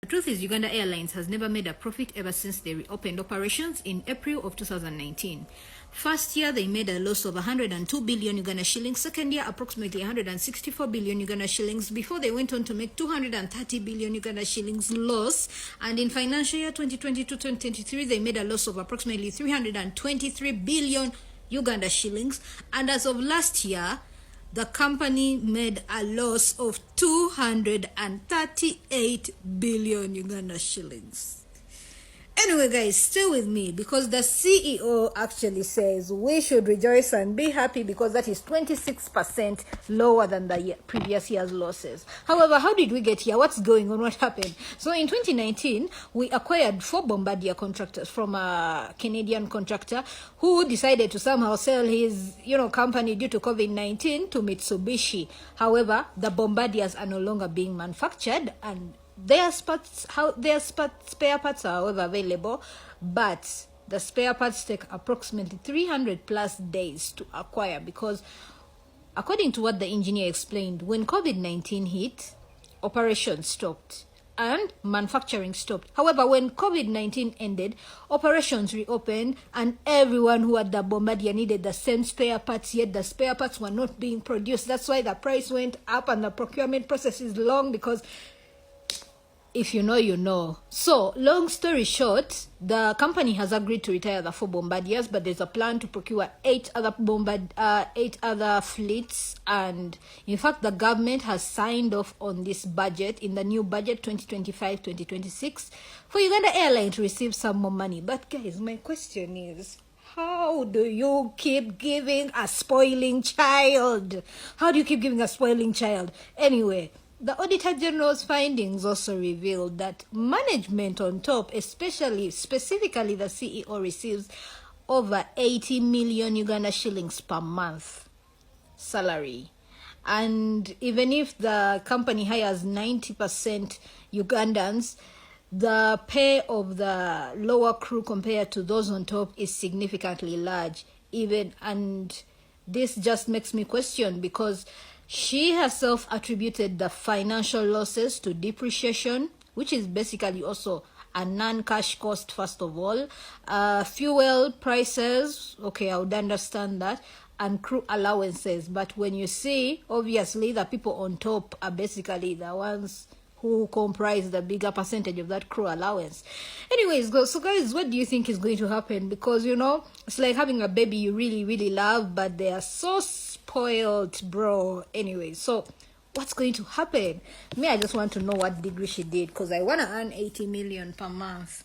The truth is, Uganda Airlines has never made a profit ever since they reopened operations in April of 2019. First year, they made a loss of 102 billion Uganda shillings. Second year, approximately 164 billion Uganda shillings, before they went on to make 230 billion Uganda shillings loss. And in financial year 2022-2023, they made a loss of approximately 323 billion Uganda shillings. And as of last year, the company made a loss of 238 billion Uganda shillings. Anyway, guys, stay with me, because the CEO actually says we should rejoice and be happy because that is 26% lower than the previous year's losses. However, how did we get here? What's going on? What happened? So in 2019, we acquired 4 Bombardier contractors from a Canadian contractor who decided to somehow sell his, company due to COVID-19 to Mitsubishi. However, the Bombardiers are no longer being manufactured, and their spare parts are, however, available, but the spare parts take approximately 300 plus days to acquire, because according to what the engineer explained, when COVID-19 hit, operations stopped and manufacturing stopped. However, when COVID-19 ended, operations reopened, and everyone who had the Bombardier needed the same spare parts, yet the spare parts were not being produced. That's why the price went up, and the procurement process is long, because if you know, you know. So, long story short, the company has agreed to retire the 4 Bombardiers, but there's a plan to procure 8 other fleets. And in fact, the government has signed off on this budget, in the new budget 2025-2026, for Uganda Airlines to receive some more money. But guys, my question is, how do you keep giving a spoiling child? How do you keep giving a spoiling child? Anyway, the Auditor General's findings also revealed that management on top, specifically the CEO, receives over 80 million Uganda shillings per month salary. And even if the company hires 90% Ugandans, the pay of the lower crew compared to those on top is significantly large. And this just makes me question, because she herself attributed the financial losses to depreciation, which is basically also a non-cash cost, first of all. Fuel prices, okay, I would understand that, and crew allowances. But when you see, obviously, the people on top are basically the ones who comprise the bigger percentage of that crew allowance. Anyways, so guys, what do you think is going to happen? Because, it's like having a baby you really, really love, but they are so spoiled, bro. Anyway, so what's going to happen? Me, I just want to know what degree she did, because I want to earn 80 million per month.